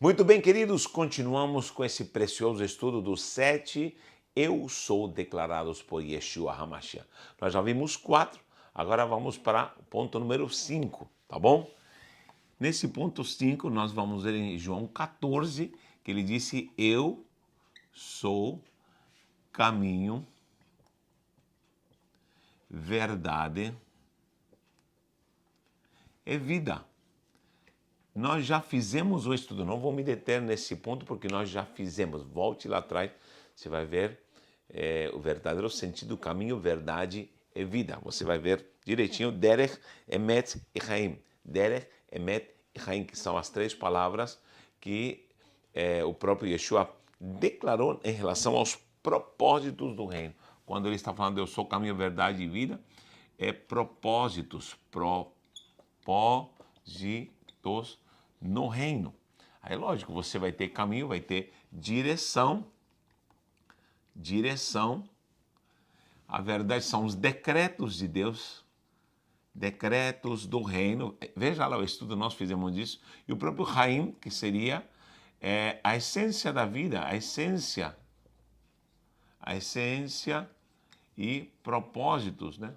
Muito bem, queridos, continuamos com esse precioso estudo dos 7 Eu Sou declarados por Yeshua HaMashiach. Nós já vimos 4, agora vamos para o ponto número 5, tá bom? Nesse ponto 5, nós vamos ver em João 14, que ele disse, eu sou caminho, verdade e vida. Nós já fizemos o estudo, não vou me deter nesse ponto porque nós já fizemos. Volte lá atrás, você vai ver o verdadeiro sentido, caminho, verdade e vida. Você vai ver direitinho Derech, Emet e Chaim. Derech, Emet e Chaim, que são as 3 palavras que o próprio Yeshua declarou em relação aos propósitos do reino. Quando ele está falando eu sou caminho, verdade e vida, é propósitos, no reino. Aí, lógico, você vai ter caminho, vai ter direção. A verdade são os decretos de Deus, decretos do reino. Veja lá o estudo, nós fizemos isso. E o próprio Chaim, que seria a essência da vida, a essência e propósitos, né?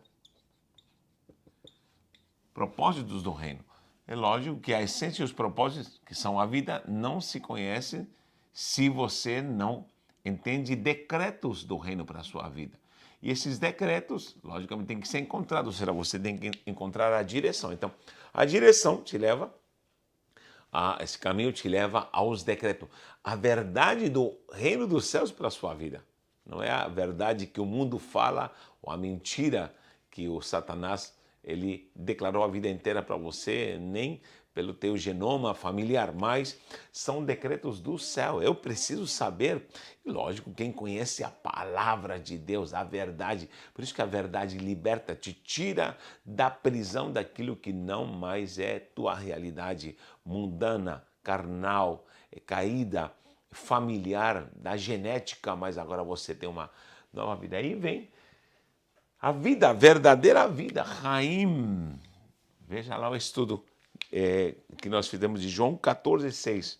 Propósitos do reino. É lógico que a essência e os propósitos, que são a vida, não se conhecem se você não entende decretos do reino para a sua vida. E esses decretos, logicamente, têm que ser encontrados, ou seja, você tem que encontrar a direção. Então, a direção te leva, esse caminho te leva aos decretos. A verdade do reino dos céus para a sua vida. Não é a verdade que o mundo fala, ou a mentira que o Satanás ele declarou a vida inteira para você, nem pelo teu genoma familiar, mas são decretos do céu. Eu preciso saber, e lógico, quem conhece a palavra de Deus, a verdade, por isso que a verdade liberta, te tira da prisão daquilo que não mais é tua realidade mundana, carnal, caída, familiar, da genética, mas agora você tem uma nova vida. Aí vem a vida, a verdadeira vida, Chaim. Veja lá o estudo que nós fizemos de João 14, 6.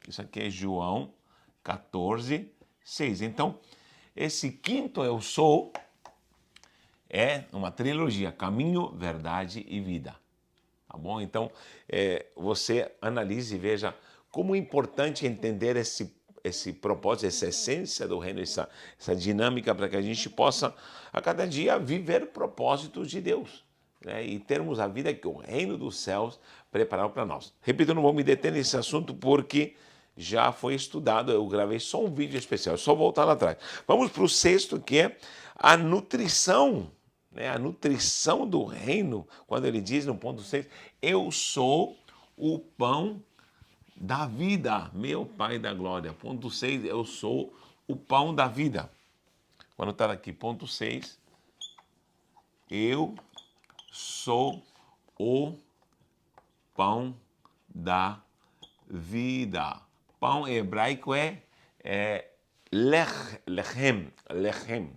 Isso aqui é João 14, 6. Então, esse quinto eu sou é uma trilogia, caminho, verdade e vida. Tá bom? Então, você analise e veja como é importante entender esse propósito, essa essência do reino, essa dinâmica para que a gente possa, a cada dia, viver propósitos de Deus, né? E termos a vida que o reino dos céus preparou para nós. Repito, eu não vou me deter nesse assunto porque já foi estudado, eu gravei só um vídeo especial, é só voltar lá atrás. Vamos para o 6º, que é a nutrição, né? A nutrição do reino, quando ele diz no ponto 6, eu sou o pão da vida, meu Pai da glória. Ponto 6, eu sou o pão da vida. Quando está aqui, ponto 6, eu sou o pão da vida. Pão em hebraico é lechem.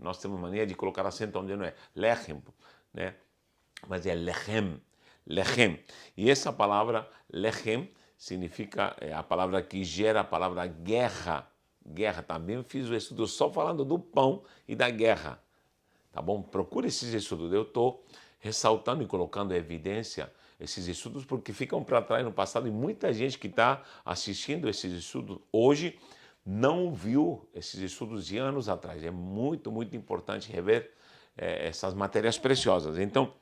Nós temos mania de colocar acento onde não é. Lechem, né? Mas é lechem. E essa palavra lechem significa a palavra que gera a palavra guerra. Guerra. Também fiz o estudo só falando do pão e da guerra. Tá bom? Procure esses estudos. Eu estou ressaltando e colocando em evidência esses estudos porque ficam para trás no passado e muita gente que está assistindo esses estudos hoje não viu esses estudos de anos atrás. É muito, muito importante rever essas matérias preciosas. Então,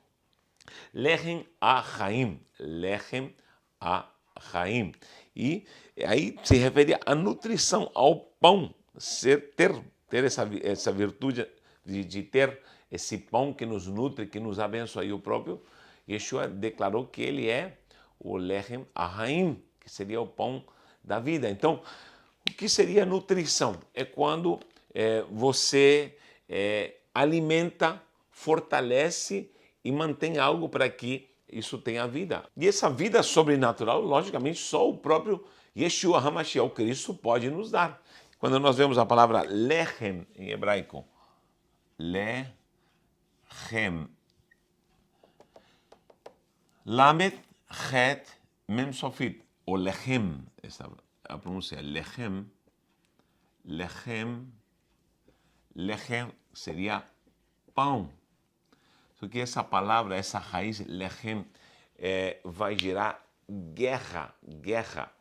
Lechem HaChaim. Lechem HaChaim. E aí se refere à nutrição, ao pão, ter essa virtude de ter esse pão que nos nutre, que nos abençoa. E o próprio Yeshua declarou que ele é o Lechem HaChaim, que seria o pão da vida. Então, o que seria nutrição? É quando você alimenta, fortalece e mantém algo para que isso tenha vida. E essa vida sobrenatural, logicamente, só o próprio Yeshua HaMashiach, o Cristo, pode nos dar. Quando nós vemos a palavra lechem em hebraico, lechem, lamet, het, mem sofit, ou lechem, a pronúncia é lechem. Lechem seria pão. Só que essa palavra, essa raiz, lechem, vai gerar guerra,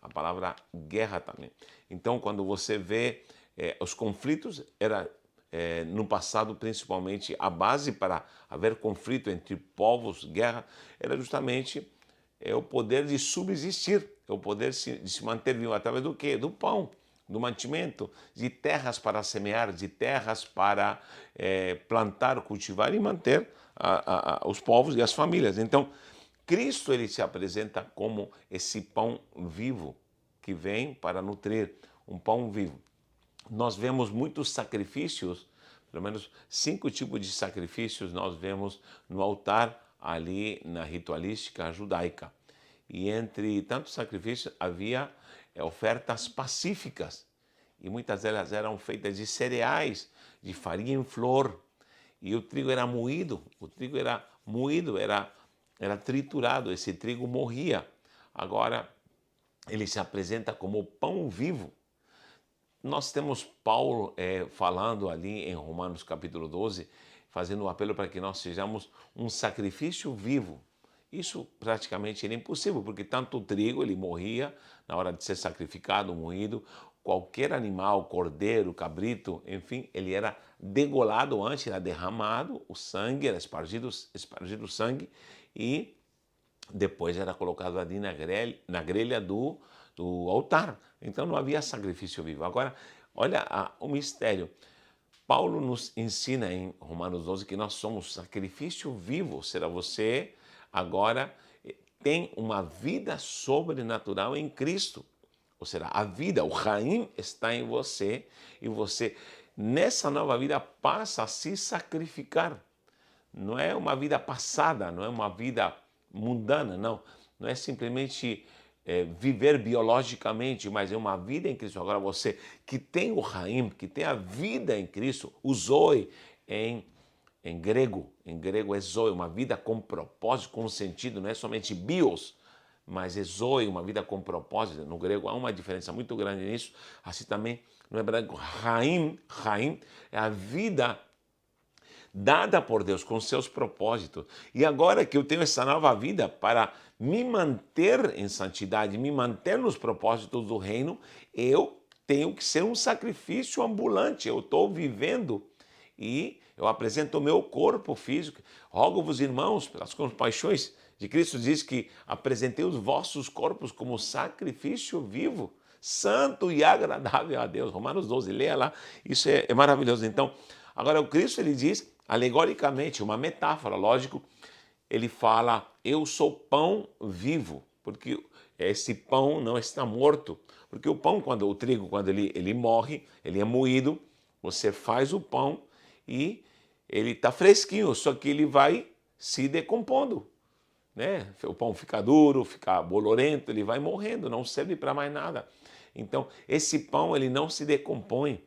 a palavra guerra também. Então, quando você vê os conflitos, era no passado, principalmente, a base para haver conflito entre povos, guerra, era justamente o poder de subsistir, o poder de se manter vivo através do quê? Do pão, do mantimento, de terras para semear, de terras para plantar, cultivar e manter os povos e as famílias. Então, Cristo ele se apresenta como esse pão vivo que vem para nutrir, um pão vivo. Nós vemos muitos sacrifícios, pelo menos 5 tipos de sacrifícios nós vemos no altar ali na ritualística judaica. E entre tantos sacrifícios havia ofertas pacíficas e muitas delas eram feitas de cereais, de farinha em flor, e o trigo era moído, era triturado, esse trigo morria. Agora ele se apresenta como pão vivo. Nós temos Paulo falando ali em Romanos capítulo 12, fazendo um apelo para que nós sejamos um sacrifício vivo. Isso praticamente era impossível, porque tanto o trigo ele morria na hora de ser sacrificado, moído, qualquer animal, cordeiro, cabrito, enfim, ele era degolado antes, era derramado, o sangue, era espargido o sangue e depois era colocado ali na grelha do altar. Então não havia sacrifício vivo. Agora, olha o mistério. Paulo nos ensina em Romanos 12 que nós somos sacrifício vivo. Ou seja, você agora tem uma vida sobrenatural em Cristo. Ou seja, a vida, o Raim está em você e você, nessa nova vida, passa a se sacrificar. Não é uma vida passada, não é uma vida mundana, não. Não é simplesmente viver biologicamente, mas é uma vida em Cristo. Agora você que tem o Raim, que tem a vida em Cristo, o Zoe em grego é Zoe, uma vida com propósito, com sentido, não é somente bios, mas é Zoe, uma vida com propósito. No grego há uma diferença muito grande nisso, assim também no hebraico, Raim é a vida dada por Deus com seus propósitos. E agora que eu tenho essa nova vida para me manter em santidade, me manter nos propósitos do reino, eu tenho que ser um sacrifício ambulante. Eu estou vivendo e eu apresento o meu corpo físico. Rogo-vos, irmãos, pelas compaixões de Cristo, diz que apresentei os vossos corpos como sacrifício vivo, santo e agradável a Deus. Romanos 12, leia lá, isso é maravilhoso. Então, agora o Cristo ele diz, alegoricamente, uma metáfora, lógico, ele fala, eu sou pão vivo, porque esse pão não está morto, porque o pão, o trigo, quando ele morre, ele é moído, você faz o pão e ele está fresquinho, só que ele vai se decompondo, né? O pão fica duro, fica bolorento, ele vai morrendo, não serve para mais nada. Então, esse pão, ele não se decompõe.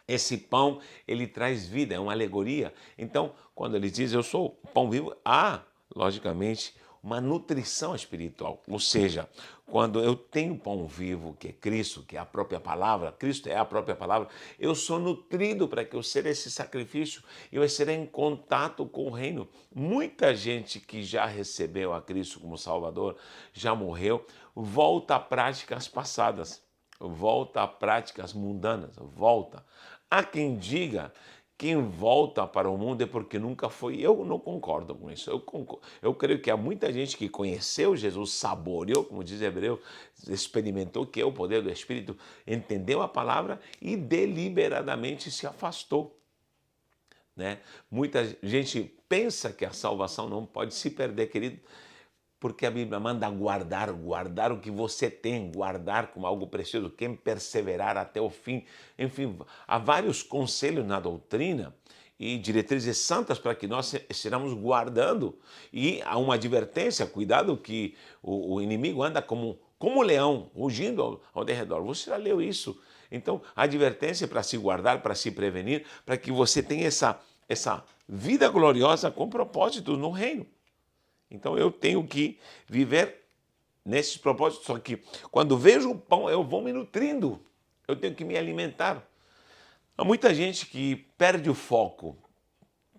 Esse pão, ele traz vida, é uma alegoria. Então, quando ele diz, eu sou pão vivo, há, logicamente, uma nutrição espiritual. Ou seja, quando eu tenho pão vivo, que é Cristo, que é a própria palavra, Cristo é a própria palavra, eu sou nutrido para que eu seja esse sacrifício, eu serei em contato com o reino. Muita gente que já recebeu a Cristo como Salvador, já morreu, volta a práticas passadas, volta a práticas mundanas, volta. Há quem diga quem volta para o mundo é porque nunca foi. Eu não concordo com isso. Eu creio que há muita gente que conheceu Jesus, saboreou, como diz Hebreu, experimentou que é o poder do Espírito, entendeu a palavra e deliberadamente se afastou. Né? Muita gente pensa que a salvação não pode se perder, querido, porque a Bíblia manda guardar o que você tem, guardar como algo precioso, quem perseverar até o fim. Enfim, há vários conselhos na doutrina e diretrizes santas para que nós estejamos guardando. E há uma advertência, cuidado que o inimigo anda como leão, rugindo ao derredor. Você já leu isso? Então, a advertência é para se guardar, para se prevenir, para que você tenha essa vida gloriosa com propósitos no reino. Então eu tenho que viver nesses propósitos, só que quando vejo o pão, eu vou me nutrindo, eu tenho que me alimentar. Há muita gente que perde o foco,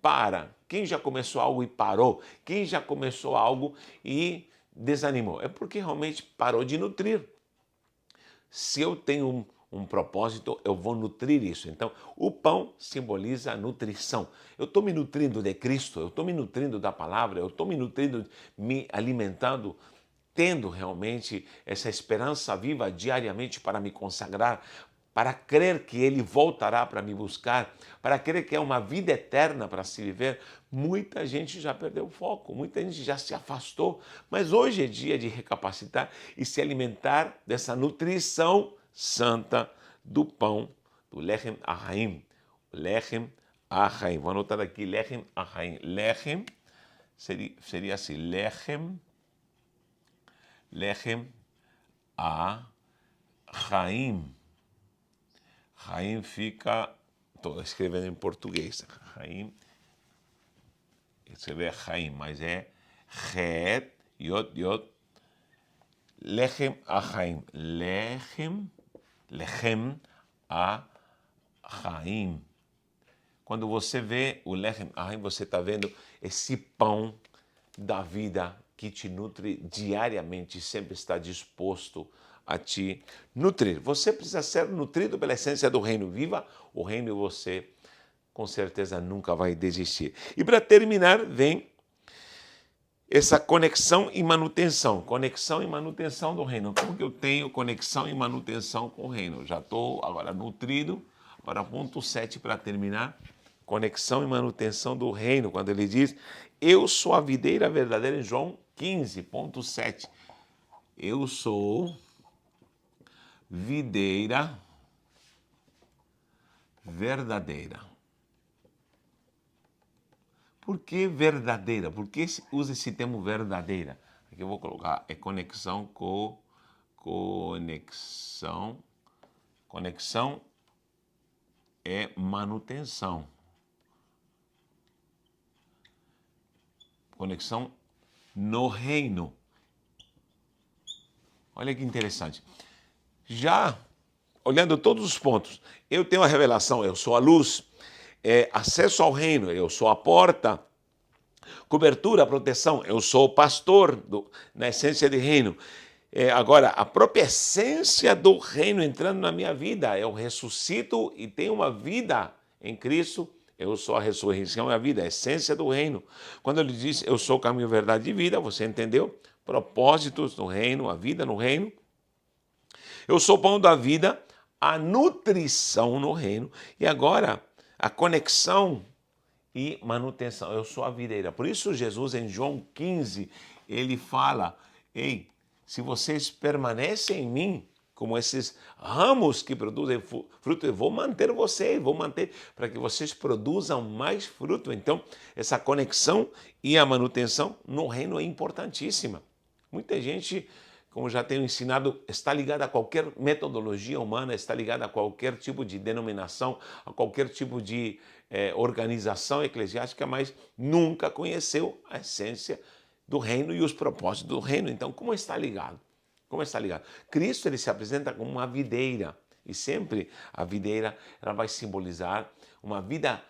para. Quem já começou algo e parou? Quem já começou algo e desanimou? É porque realmente parou de nutrir. Se eu tenho um propósito, eu vou nutrir isso. Então, o pão simboliza a nutrição. Eu estou me nutrindo de Cristo, eu estou me nutrindo da palavra, eu estou me nutrindo, me alimentando, tendo realmente essa esperança viva diariamente para me consagrar, para crer que Ele voltará para me buscar, para crer que é uma vida eterna para se viver. Muita gente já perdeu o foco, muita gente já se afastou, mas hoje é dia de recapacitar e se alimentar dessa nutrição santa do pão, do Lechem Ahaim. Lechem Ahaim. Vou anotar aqui, Lechem Ahaim. Lechem seria assim, Lechem Ahaim. Haim fica, estou escrevendo em português, Haim, escrever Haim, mas é Het, Yod, Lechem Ahaim, Lechem Ahaim. Quando você vê o Lechem Ahaim, você está vendo esse pão da vida que te nutre diariamente, sempre está disposto a te nutrir. Você precisa ser nutrido pela essência do reino. Viva o reino e você, com certeza, nunca vai desistir. E para terminar, vem essa conexão e manutenção. Conexão e manutenção do reino. Como que eu tenho conexão e manutenção com o reino? Já estou agora nutrido. Para ponto 7 para terminar. Conexão e manutenção do reino. Quando ele diz, eu sou a videira verdadeira, em João 15.7. Eu sou videira verdadeira. Por que verdadeira? Por que usa esse termo verdadeira? Aqui eu vou colocar, é conexão com conexão é manutenção. Conexão no reino. Olha que interessante. Já olhando todos os pontos, eu tenho a revelação, eu sou a luz, acesso ao reino, eu sou a porta, cobertura, proteção, eu sou o pastor na essência de reino. Agora, a própria essência do reino entrando na minha vida, eu ressuscito e tenho uma vida em Cristo. Eu sou a ressurreição e a vida, a essência do reino. Quando ele diz, eu sou o caminho, verdade e vida, você entendeu? Propósitos no reino, a vida no reino. Eu sou o pão da vida, a nutrição no reino. E agora, a conexão e manutenção. Eu sou a videira. Por isso Jesus, em João 15, ele fala, ei, se vocês permanecem em mim, como esses ramos que produzem fruto, eu vou manter vocês, vou manter para que vocês produzam mais fruto. Então, essa conexão e a manutenção no reino é importantíssima. Muita gente, como já tenho ensinado, está ligada a qualquer metodologia humana, está ligada a qualquer tipo de denominação, a qualquer tipo de organização eclesiástica, mas nunca conheceu a essência do reino e os propósitos do reino. Então, como está ligado? Como está ligado? Cristo, ele se apresenta como uma videira, e sempre a videira ela vai simbolizar uma vida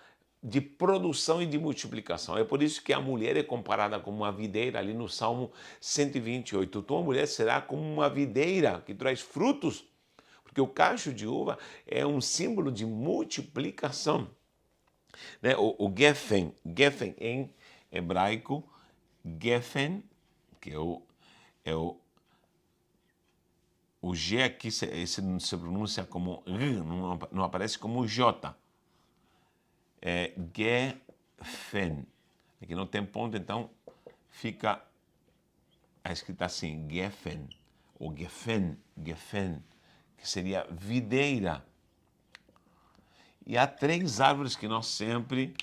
de produção e de multiplicação. É por isso que a mulher é comparada como uma videira ali no Salmo 128. Tua mulher será como uma videira que traz frutos, porque o cacho de uva é um símbolo de multiplicação. Né? O Geffen em hebraico, Geffen, que é o G aqui esse não se pronuncia como R, não aparece como J. É Geffen. Aqui não tem ponto, então fica a escrita assim, Geffen, ou Geffen, que seria videira. E há 3 árvores que nós sempre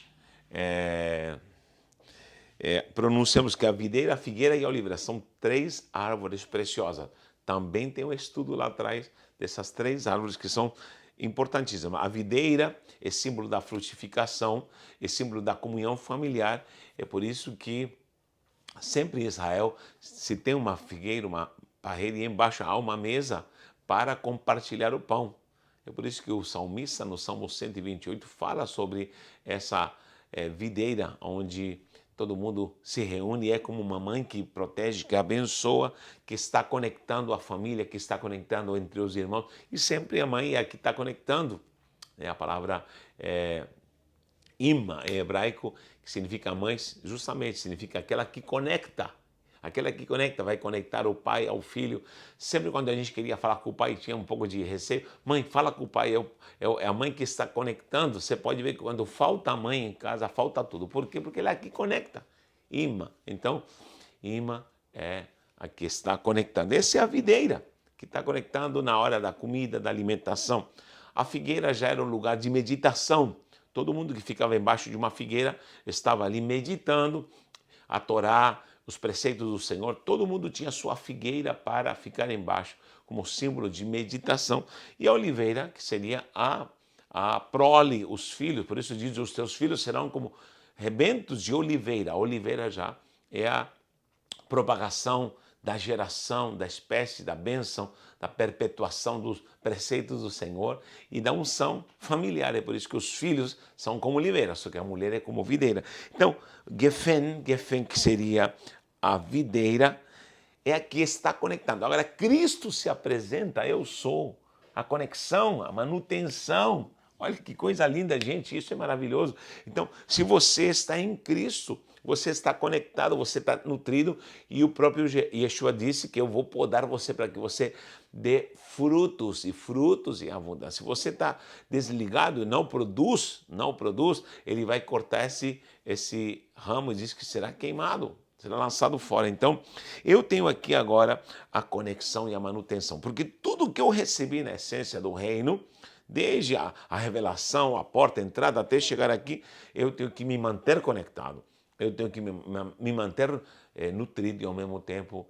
pronunciamos, que é a videira, a figueira e a oliveira. São 3 árvores preciosas. Também tem um estudo lá atrás dessas 3 árvores que são importantíssimas. A videira é símbolo da frutificação, é símbolo da comunhão familiar. É por isso que sempre em Israel, se tem uma figueira, parede e embaixo há uma mesa para compartilhar o pão. É por isso que o salmista, no Salmo 128, fala sobre essa videira, onde todo mundo se reúne, é como uma mãe que protege, que abençoa, que está conectando a família, que está conectando entre os irmãos, e sempre a mãe é a que está conectando. A palavra Ima, em hebraico, que significa mãe, justamente significa aquela que conecta, vai conectar o pai ao filho. Sempre quando a gente queria falar com o pai, tinha um pouco de receio. Mãe, fala com o pai, é a mãe que está conectando. Você pode ver que quando falta a mãe em casa, falta tudo. Por quê? Porque ela é a que conecta. Ima. Então, Ima é a que está conectando. Essa é a videira, que está conectando na hora da comida, da alimentação. A figueira já era um lugar de meditação. Todo mundo que ficava embaixo de uma figueira estava ali meditando a Torá, os preceitos do Senhor. Todo mundo tinha sua figueira para ficar embaixo, como símbolo de meditação. E a oliveira, que seria a prole, os filhos. Por isso diz, os teus filhos serão como rebentos de oliveira. A oliveira já é a propagação da geração, da espécie, da bênção, da perpetuação dos preceitos do Senhor e da unção familiar. É por isso que os filhos são como oliveira, só que a mulher é como videira. Então, Gefen, que seria a videira, é a que está conectando. Agora, Cristo se apresenta, eu sou a conexão, a manutenção. Olha que coisa linda, gente, isso é maravilhoso. Então, se você está em Cristo, você está conectado, você está nutrido, e o próprio Yeshua disse que eu vou podar você para que você dê frutos, e frutos em abundância. Se você está desligado e não produz, ele vai cortar esse ramo e diz que será queimado, será lançado fora. Então, eu tenho aqui agora a conexão e a manutenção, porque tudo que eu recebi na essência do reino, desde a revelação, a porta, a entrada, até chegar aqui, eu tenho que me manter conectado. Eu tenho que me manter nutrido e, ao mesmo tempo,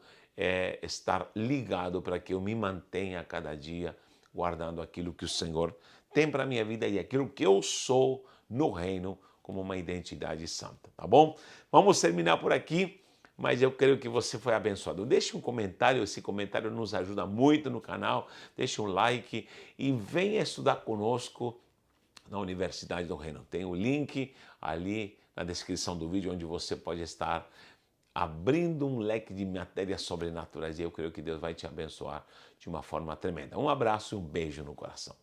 estar ligado para que eu me mantenha a cada dia guardando aquilo que o Senhor tem para a minha vida e aquilo que eu sou no reino como uma identidade santa, tá bom? Vamos terminar por aqui, mas eu creio que você foi abençoado. Deixe um comentário, esse comentário nos ajuda muito no canal, deixe um like e venha estudar conosco na Universidade do Reino. Tem o link ali na descrição do vídeo, onde você pode estar abrindo um leque de matérias sobrenaturais. E eu creio que Deus vai te abençoar de uma forma tremenda. Um abraço e um beijo no coração.